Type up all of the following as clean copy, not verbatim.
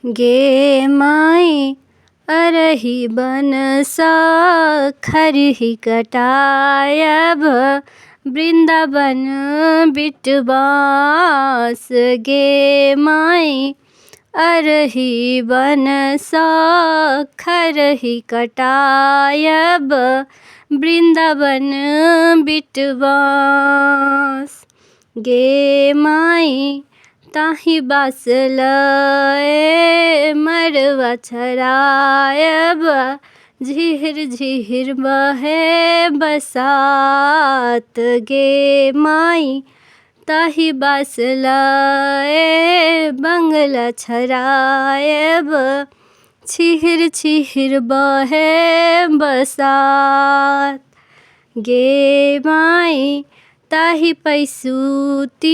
गे माई अरही बन खरही कटायब वृंदावन बिटवास। गे माई अरही बन खरही कटायब वृंदावन बिटवास। गे माई ताहि बास लए मरवा छरायब झिहिर झिहिर बहे बसात। गे माई ताहि बास लए बंगला छरायब छिहिर छिहिर बहे बसात। गे माई ताहि पैसूती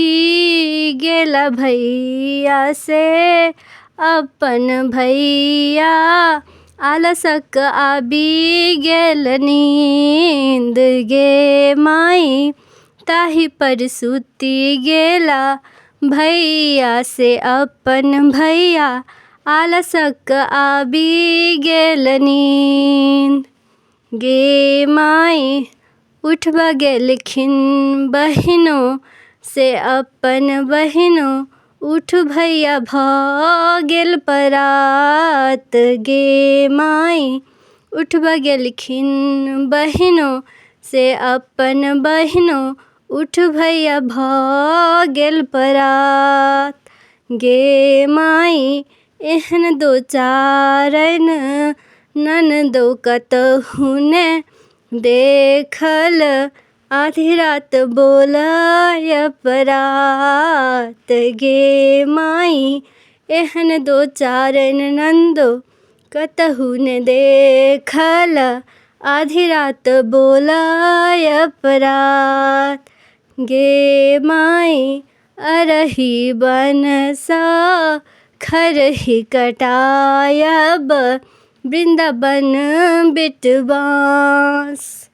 गेला भैया से अपन भैया आलसक आबि गेल नींद। गे माई ताहि परसूती गेला भैया से अपन भैया आलसक आबि गेल नींद। गे माई उठबा गेलखिन बहिनो से अपन बहिनो उठ भैया भ गेल परात। गे माई उठबा गेलखिन बहिनो से अपन बहिनो उठ भैया भ गेल परात। गे माई एहन दो चारन ननदो कतहु ने देखल आधी रात बोलय परात। गे माई एहन दो चारन नंदो कतहु ने देखल आधी रात बोलय परात। गे माई अरही बन खरही कटायब वृंदावन बिटवास।